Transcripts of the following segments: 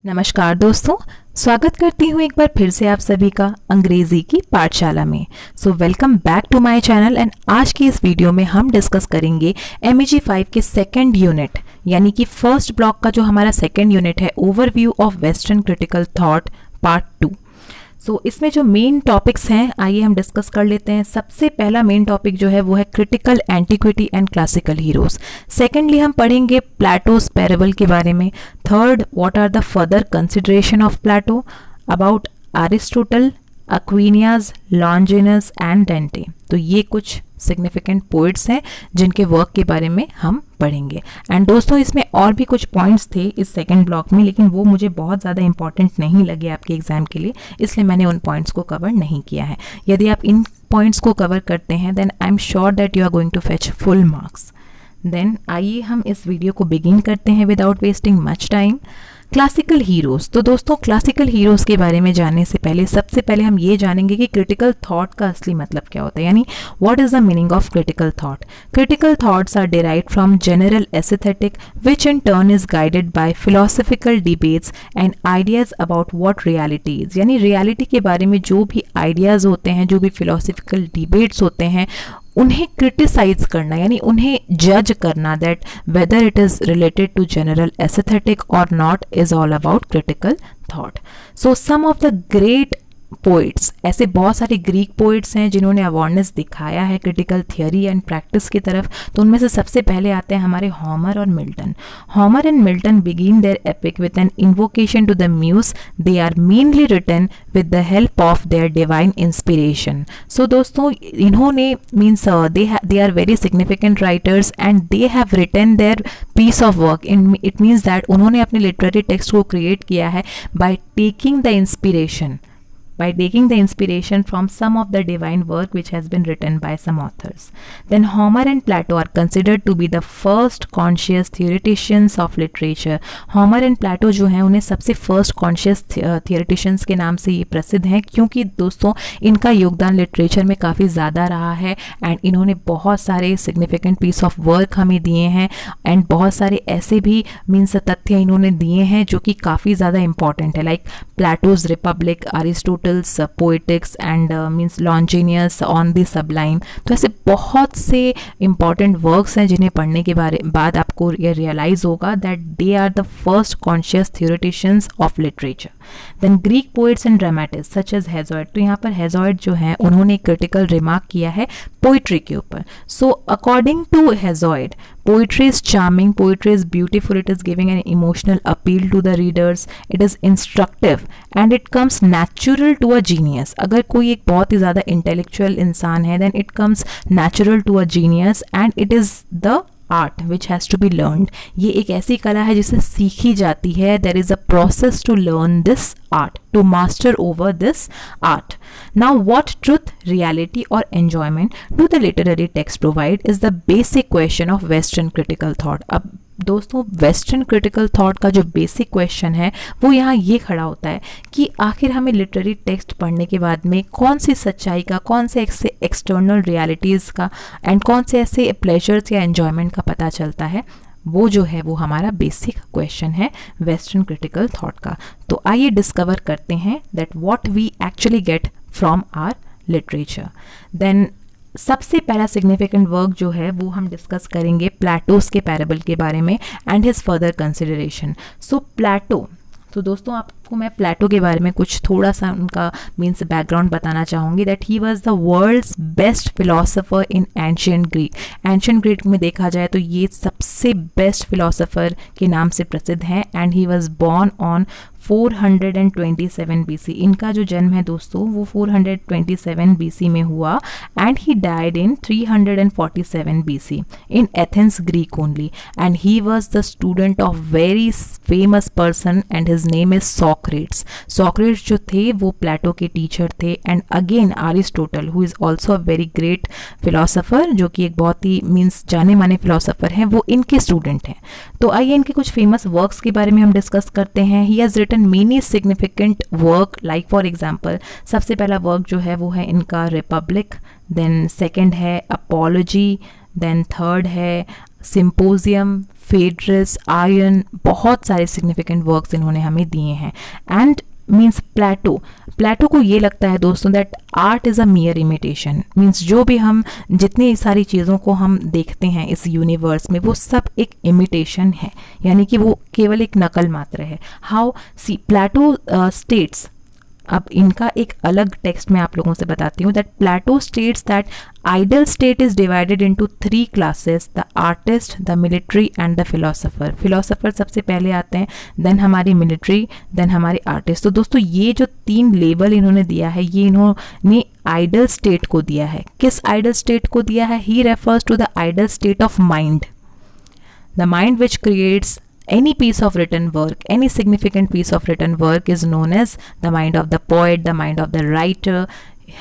नमस्कार दोस्तों, स्वागत करती हूँ एक बार फिर से आप सभी का अंग्रेजी की पाठशाला में। So welcome back to my channel and आज की इस वीडियो में हम डिस्कस करेंगे MEG 5 के सेकंड यूनिट यानी कि फर्स्ट ब्लॉक का जो हमारा सेकंड यूनिट है, overview of western critical thought part 2। सो इसमें जो मेन टॉपिक्स हैं आइए हम डिस्कस कर लेते हैं। सबसे पहला मेन टॉपिक जो है वो है critical antiquity and classical heroes. Secondly हम पढ़ेंगे प्लेटोस पैरेबल के बारे में। Third, what are the further consideration of Plato about Aristotle, Aquinas, Longinus and Dante. तो ये कुछ सिग्निफिकेंट पोइट्स हैं जिनके वर्क के बारे में हम पढ़ेंगे। एंड दोस्तों इसमें और भी कुछ पॉइंट्स थे इस सेकंड ब्लॉक में, लेकिन वो मुझे बहुत ज़्यादा इंपॉर्टेंट नहीं लगे आपके एग्जाम के लिए, इसलिए मैंने उन पॉइंट्स को कवर नहीं किया है। यदि आप इन पॉइंट्स को कवर करते हैं then I am sure that you are going to fetch full marks. Then आइए हम इस वीडियो को बिगिन करते हैं without wasting much time. Classical heroes. तो दोस्तों क्लासिकल हीरोज़ के बारे में जानने से पहले सबसे पहले हम ये जानेंगे कि क्रिटिकल थॉट का असली मतलब क्या होता है, यानी what is the meaning of critical thought. Critical thoughts are derived from general aesthetic which in turn is guided by philosophical debates and ideas about what reality is. यानी रियलिटी के बारे में जो भी आइडियाज़ होते हैं, जो भी फिलोसफिकल डिबेट्स होते हैं, उन्हें क्रिटिसाइज करना यानी उन्हें जज करना, that whether it is related to general aesthetic or not is all about critical thought. So some of the great poets, ऐसे बहुत सारे ग्रीक पोइट्स हैं जिन्होंने अवेयरनेस दिखाया है क्रिटिकल थियोरी एंड प्रैक्टिस की तरफ। तो उनमें से सबसे पहले आते हैं हमारे होमर और Milton. Homer and Milton begin their epic with an invocation to the muse. They are mainly written with the help of their divine inspiration. So दोस्तों इन्होंने means they are very significant writers and they have written their piece of work. It means that उन्होंने अपने literary text को create किया है by taking the inspiration from some of the divine work which has been written by some authors. Then Homer and Plato are considered to be the first conscious theoreticians of literature. Homer and Plato जो हैं उन्हें सबसे first conscious theoreticians के नाम से ये प्रसिद्ध हैं, क्योंकि दोस्तों इनका योगदान लिटरेचर में काफ़ी ज़्यादा रहा है एंड इन्होंने बहुत सारे significant piece of work हमें दिए हैं एंड बहुत सारे ऐसे भी मीन्स तथ्य इन्होंने दिए हैं जो कि काफ़ी ज़्यादा इंपॉर्टेंट है, like Plato's Republic, Aristotle's Poetics and means Longinus On the Sublime. तो ऐसे बहुत से इंपॉर्टेंट वर्क्स हैं जिन्हें पढ़ने के बाद आपको ये रियलाइज होगा that they are the first conscious theoreticians of literature. Then Greek poets and dramatist such as Hesiod. तो यहाँ पर हेजोइड जो है उन्होंने क्रिटिकल रिमार्क किया है पोइट्री के ऊपर। So according to Hesiod, poetry is charming, poetry is beautiful, it is giving an emotional appeal to the readers, it is instructive and it comes natural to a genius. अगर कोई एक बहुत ही ज़्यादा intellectual इंसान है then it comes natural to a genius and it is the art which has to be learned. ये एक ऐसी कला है जिसे सीखी जाती है। There is a process to learn this art, to master over this art. Now what truth, reality or enjoyment do the literary text provide is the basic question of Western critical thought. अब दोस्तों western critical thought का जो basic question है वो यहाँ ये खड़ा होता है कि आखिर हमें लिटरेरी टेक्स्ट पढ़ने के बाद में कौन सी सच्चाई का, कौन से ऐसे एक्सटर्नल रियलिटीज़ का एंड कौन से ऐसे प्लेजर्स या एन्जॉयमेंट का पता चलता है। वो जो है वो हमारा बेसिक क्वेश्चन है वेस्टर्न क्रिटिकल थॉट का। तो आइए डिस्कवर करते हैं that what we actually get from our literature. Then सबसे पहला सिग्निफिकेंट वर्क जो है वो हम डिस्कस करेंगे प्लेटोस के पैरेबल के बारे में एंड हिज फर्दर कंसिडरेशन। सो प्लेटो, तो दोस्तों आपको मैं प्लेटो के बारे में कुछ थोड़ा सा उनका मीन्स बैकग्राउंड बताना चाहूँगी that he was the world's best philosopher in ancient Greek. Ancient Greek में देखा जाए तो ये सबसे बेस्ट फिलोसोफर के नाम से प्रसिद्ध हैं and he was born on 427 BC। इनका जो जन्म है दोस्तों वो 427 BC में हुआ and he died in 347 BC in Athens, Greek only. And he was the student of very famous person and his name is Socrates. Socrates जो थे वो प्लेटो के टीचर थे and again Aristotle who is also a very great philosopher, जो कि एक बहुत ही means जाने माने फिलोसोफर हैं, वो इनके स्टूडेंट हैं। तो आइए इनके कुछ फेमस वर्क्स के बारे में हम डिस्कस करते हैं। He has written many significant work, like for example सबसे पहला वर्क जो है वो है इनका रिपब्लिक, देन सेकेंड है अपॉलोजी, देन थर्ड है सिम्पोजियम, फेड्रस, आयन, बहुत सारे सिग्निफिकेंट वर्क्स इन्होंने हमें दिए हैं. एंड मीन्स प्लेटो को ये लगता है दोस्तों that art is a mere imitation. Means जो भी हम जितनी सारी चीज़ों को हम देखते हैं इस यूनिवर्स में वो सब एक इमिटेशन है, यानी कि वो केवल एक नकल मात्र है. हाउ सी प्लेटो स्टेट्स, अब इनका एक अलग टेक्स्ट में आप लोगों से बताती हूँ, that Plato states that ideal state is divided into 3 classes, the artist, the military and the philosopher. Philosopher सबसे पहले आते हैं, देन हमारी मिलिट्री, देन हमारे आर्टिस्ट. तो दोस्तों ये जो 3 लेबल इन्होंने दिया है ये इन्होंने आइडल स्टेट को दिया है. किस आइडल स्टेट को दिया है? He refers to the ideal state of mind, the mind which creates any piece of written work, any significant piece of written work is known as the mind of the poet, the mind of the writer.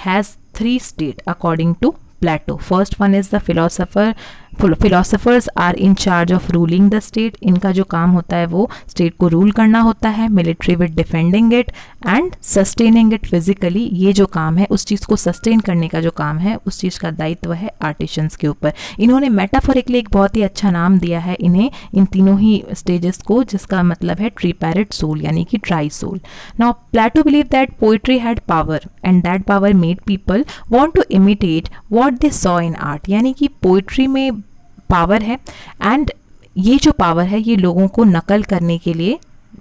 Has 3 states according to Plato. First one is the philosopher. Philosophers are in charge of ruling the state. इनका जो काम होता है वो state को rule करना होता है. Military with defending it and sustaining it physically. ये जो काम है उस चीज़ को सस्टेन करने का जो काम है उस चीज़ का दायित्व है आर्टिशंस के ऊपर. इन्होंने मेटाफोरिकली एक बहुत ही अच्छा नाम दिया है इन्हें, इन तीनों ही स्टेजेस को, जिसका मतलब है ट्रीपैरेट सोल यानी कि tri soul. Now Plato believe that poetry had power and that power made people want to imitate what they saw in art. यानी कि पोइट्री में पावर है एंड ये जो पावर है ये लोगों को नकल करने के लिए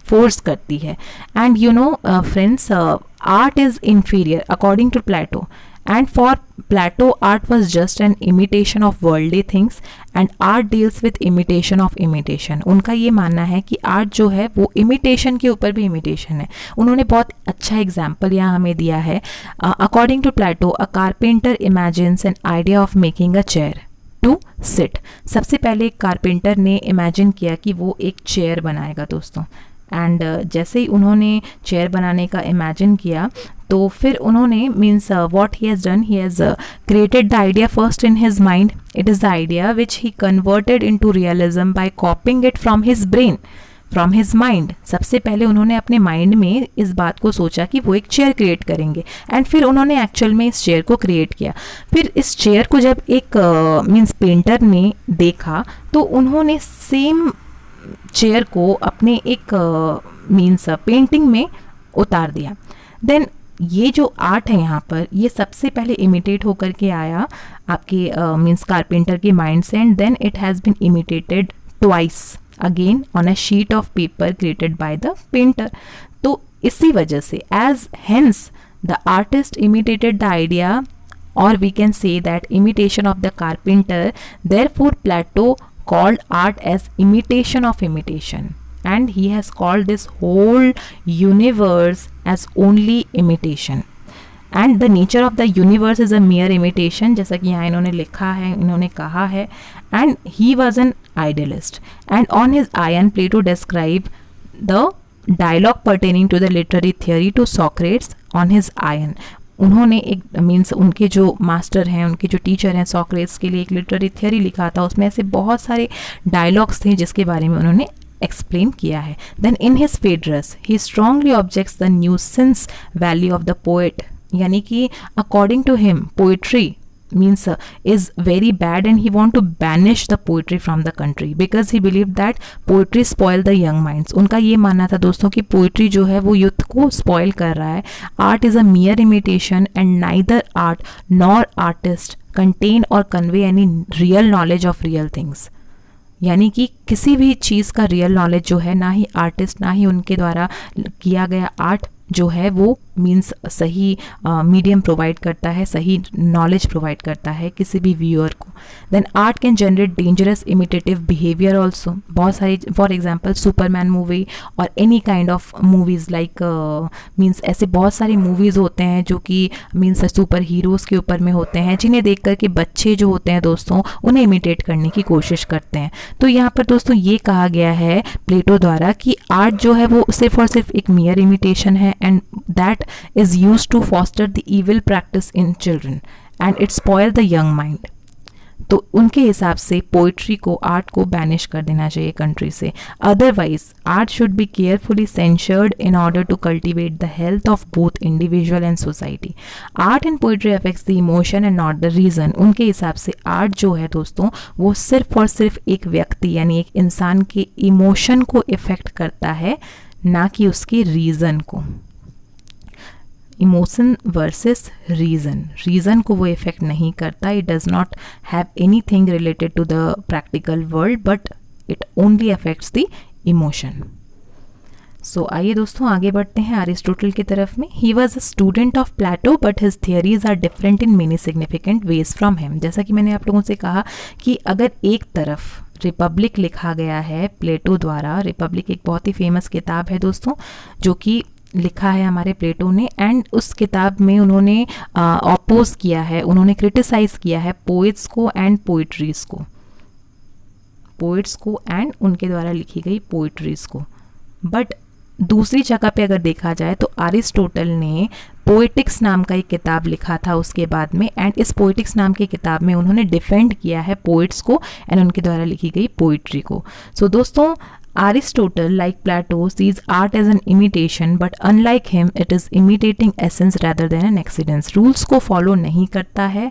फोर्स करती है. And you know friends, art is inferior according to Plato, and for Plato art was just an imitation of worldly things and art deals with imitation of imitation. उनका ये मानना है कि आर्ट जो है वो इमिटेशन के ऊपर भी इमिटेशन है. उन्होंने बहुत अच्छा एग्जाम्पल यहाँ हमें दिया है. According to Plato, a carpenter imagines an idea of making a chair to sit. सबसे पहले एक कारपेंटर ने इमेजिन किया कि वो एक चेयर बनाएगा दोस्तों. एंड जैसे ही उन्होंने चेयर बनाने का इमेजिन किया तो फिर उन्होंने means what he has done, he has created the idea first in his mind. It is the idea which he converted into realism by copying it from his brain, from his mind. सबसे पहले उन्होंने अपने mind में इस बात को सोचा कि वो एक चेयर क्रिएट करेंगे एंड फिर उन्होंने एक्चुअल में इस चेयर को क्रिएट किया. फिर इस चेयर को जब एक मीन्स पेंटर ने देखा तो उन्होंने सेम चेयर को अपने एक मीन्स पेंटिंग में उतार दिया. देन ये जो आर्ट है यहाँ पर ये सबसे पहले इमिटेट होकर के आया आपके मीन्स कारपेंटर के माइंड से, and then it has been imitated twice again on a sheet of paper created by the painter. तो इसी वजह से as hence the artist imitated the idea, or we can say that imitation of the carpenter. Therefore Plato called art as imitation of imitation, and he has called this whole universe as only imitation. And the nature of the universe is a mere imitation, जैसा कि यहाँ इन्होंने लिखा है, इन्होंने कहा है. And he was an idealist. And on his Ion Plato describe the dialogue pertaining to the literary theory to Socrates on his Ion. उन्होंने एक मीन्स उनके जो मास्टर हैं, उनके जो टीचर हैं सॉक्रेट्स के लिए एक लिटरेरी थियोरी लिखा था. उसमें ऐसे बहुत सारे डायलॉग्स थे जिसके बारे में उन्होंने एक्सप्लेन किया है. Then in his Phaedrus he strongly objects the nuisance value of the poet. यानी कि according to him poetry means is very bad and he want to banish the poetry from the country because he believed that poetry spoil the young minds. उनका ये मानना था दोस्तों कि poetry जो है वो यूथ को स्पॉइल कर रहा है. Art is a mere imitation and neither art nor artist contain or convey any real knowledge of real things. यानी कि किसी भी चीज़ का रियल नॉलेज जो है ना ही आर्टिस्ट ना ही उनके द्वारा किया गया आर्ट जो है वो मीन्स सही मीडियम प्रोवाइड करता है, सही नॉलेज प्रोवाइड करता है किसी भी व्यूअर को. Then art can generate dangerous imitative behaviour also. बहुत सारी फॉर एग्जांपल सुपरमैन मूवी और any kind of movies like means ऐसे बहुत सारी मूवीज़ होते हैं जो कि मीन्स सुपर हीरोज़ के ऊपर में होते हैं, जिन्हें देख कर के बच्चे जो होते हैं दोस्तों उन्हें इमिटेट करने की कोशिश करते हैं. तो यहाँ पर दोस्तों ये कहा गया है प्लेटो द्वारा कि आर्ट जो है वो सिर्फ और सिर्फ एक मियर इमिटेशन है and that is used to foster the evil practice in children and it spoil the young mind. तो उनके हिसाब से पोइट्री को, आर्ट को बैनिश कर देना चाहिए कंट्री से. Otherwise art should be carefully censored in order to cultivate the health of both individual and society. Art and poetry affects the emotion and not the reason. उनके हिसाब से art जो है दोस्तों वो सिर्फ और सिर्फ एक व्यक्ति यानी एक इंसान के इमोशन को इफेक्ट करता है, ना कि उसके रीजन को. इमोशन वर्सेस रीजन को वो इफेक्ट नहीं करता. It does not have anything related to the practical world but it only affects the emotion. So आइए दोस्तों आगे बढ़ते हैं अरिस्टोटल की तरफ में. He was a student of Plato but his theories are different in many significant ways from him. जैसा कि मैंने आप लोगों से कहा कि अगर एक तरफ रिपब्लिक लिखा गया है प्लेटो द्वारा, रिपब्लिक एक बहुत ही फेमस किताब है दोस्तों जो कि लिखा है हमारे प्लेटो ने, एंड उस किताब में उन्होंने ऑपोज किया है, उन्होंने क्रिटिसाइज किया है पोइट्स को एंड पोइट्रीज को, पोइट्स को एंड उनके द्वारा लिखी गई पोइट्रीज को. बट दूसरी जगह पे अगर देखा जाए तो अरिस्टोटल ने पोएटिक्स नाम का एक किताब लिखा था उसके बाद में, एंड इस पोएटिक्स नाम की किताब में उन्होंने डिफेंड किया है पोइट्स को एंड उनके द्वारा लिखी गई पोइट्री को. सो दोस्तों Aristotle, like Plato, sees art as an imitation, but unlike him, it is imitating essence rather than an accident. Rules को follow नहीं करता है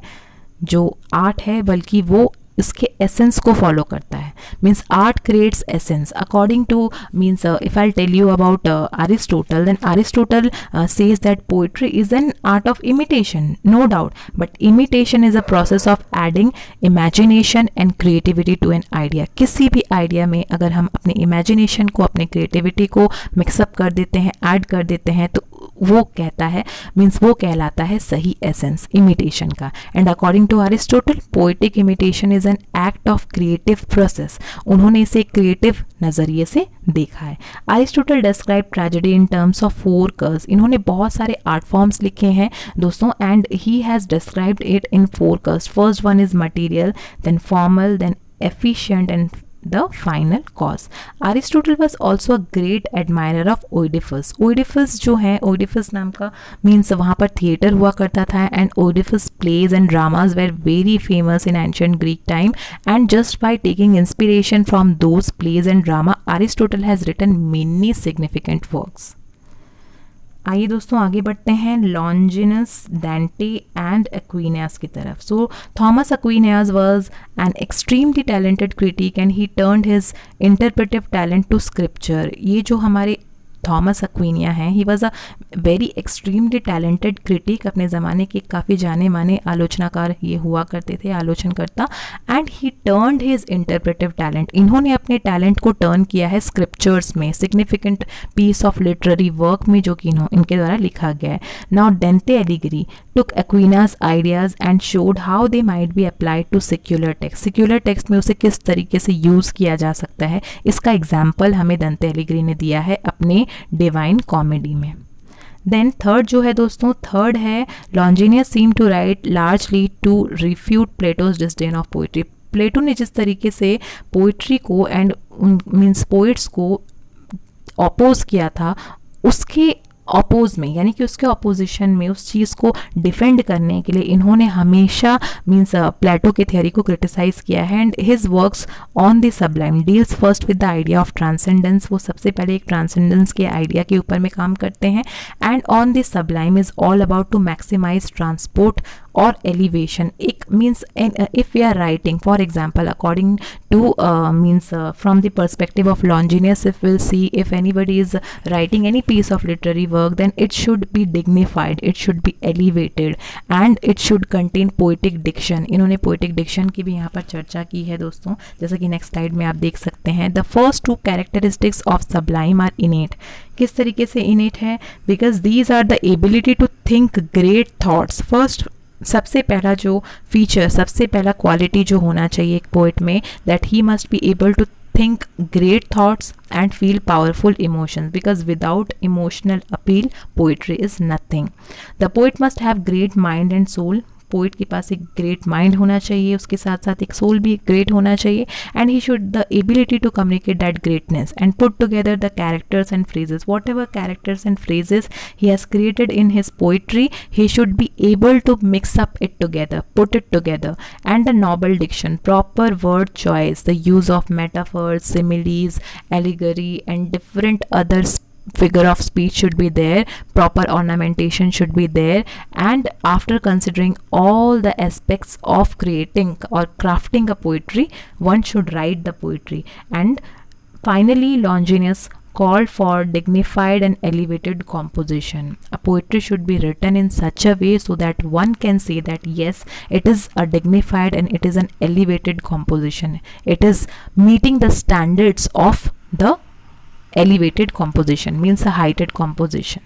जो art है, बल्कि वो इसके एसेंस को फॉलो करता है. Means art creates essence according to, means if I tell you about Aristotle, then Aristotle says that poetry is an art of imitation, no doubt, but imitation is a process of adding imagination and creativity to an idea. किसी भी idea में अगर हम अपने imagination को, अपने creativity को mix up कर देते हैं, ऐड कर देते हैं, तो वो कहता है, मीन्स वो कहलाता है सही एसेंस इमिटेशन का. And according to Aristotle, poetic imitation is an act of creative process. उन्होंने इसे क्रिएटिव नज़रिए से देखा है. Aristotle describe tragedy in terms of 4 curves. इन्होंने बहुत सारे आर्ट फॉर्म्स लिखे हैं दोस्तों, and he has described it in 4 curves. First one is material, then formal, then efficient and the final cause. Aristotle was also a great admirer of Oedipus. Oedipus जो है, Oedipus नाम का means वहाँ पर theatre हुआ करता था, and Oedipus plays and dramas were very famous in ancient Greek time, and just by taking inspiration from those plays and drama, Aristotle has written many significant works. आइए दोस्तों आगे बढ़ते हैं लॉन्जिनस, डेंटे एंड एक्विनास की तरफ. So Thomas Aquinas was an extremely talented critic and he turned his interpretive talent to scripture. ये जो हमारे थॉमस एक्विनिया हैं, he was a very extremely talented critic. अपने ज़माने के काफ़ी जाने माने आलोचनाकार ये हुआ करते थे, आलोचनकर्ता. And he turned his interpretive talent. इन्होंने अपने टैलेंट को टर्न किया है स्क्रिप्चर्स में, significant piece of literary work में जो कि इनके द्वारा लिखा गया है. Now Dante allegory took Aquinas ideas and showed how they might be applied to secular text. secular text में उसे किस तरीके से यूज़ किया जा सकता है, इसका एग्जाम्पल हमें दंते एलिगरी ने दिया है अपने डिवाइन कॉमेडी में. देन थर्ड जो है दोस्तों, थर्ड है Longinus seem to write largely to refute Plato's disdain of poetry. Plato ने जिस तरीके से पोइट्री को एंड मीन्स पोइट्स को अपोज किया था, उसके अपोज में यानी कि उसके अपोजिशन में उस चीज़ को डिफेंड करने के लिए इन्होंने हमेशा मीन्स प्लेटो के थ्योरी को क्रिटिसाइज किया है. And his works on the Sublime deals first with the idea of transcendence. वो सबसे पहले एक ट्रांसेंडेंस के आइडिया के ऊपर में काम करते हैं. And On the Sublime is all about to maximize transport or elevation. एक means if we are writing for example according to means from the perspective of Longinus, if will see if anybody is writing any piece of literary work, then it should be dignified, it should be elevated and it should contain poetic diction. इन्होंने poetic diction की भी यहाँ पर चर्चा की है दोस्तों, जैसा कि नेक्स्ट स्लाइड में आप देख सकते हैं. The first 2 characteristics of sublime are innate. किस तरीके से innate है? Because these are the ability to think great thoughts. First सबसे पहला जो फीचर, सबसे पहला क्वालिटी जो होना चाहिए एक पोइट में, that he must be able to think great thoughts and feel powerful emotions, because without emotional appeal poetry is nothing. The poet must have great mind and soul. Poet के पास एक great mind होना चाहिए, उसके साथ साथ एक soul भी great होना चाहिए, and he should the ability to communicate that greatness and put together the characters and phrases, whatever characters and phrases he has created in his poetry, he should be able to mix up it together, put it together. And the noble diction, proper word choice, the use of metaphors, similes, allegory and different other figure of speech should be there, proper ornamentation should be there. And after considering all the aspects of creating or crafting a poetry, one should write the poetry. And finally, Longinus called for dignified and elevated composition. A poetry should be written in such a way so that one can say that yes, it is a dignified and it is an elevated composition. It is meeting the standards of the elevated composition, means a heighted composition.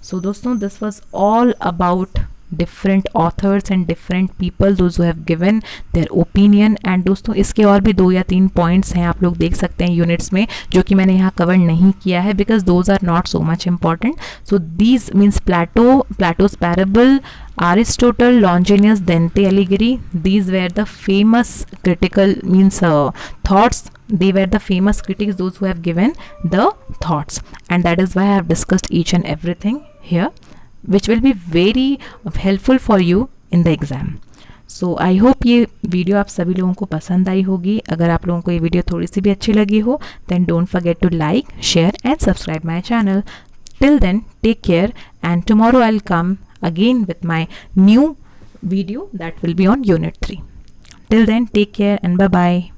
So दोस्तों, this was all about different authors and different people, those who have given their opinion. And दोस्तों, इसके और भी 2 या 3 points हैं, आप लोग देख सकते हैं यूनिट्स में, जो कि मैंने यहाँ कवर नहीं किया है because those are not so much important. So these means Plato's parable, Aristotle, Longinus, Dante Alighieri, these were the famous critical means thoughts. They were the famous critics, those who have given the thoughts, and that is why I have discussed each and everything here, which will be very helpful for you in the exam. So I hope ये video आप सभी लोगों को पसंद आई होगी. अगर आप लोगों को ये वीडियो थोड़ी सी भी अच्छी लगी हो, then don't forget to like, share and subscribe my channel. Till then, take care, and tomorrow I'll come again with my new video that will be on Unit 3. Till then, take care and bye-bye.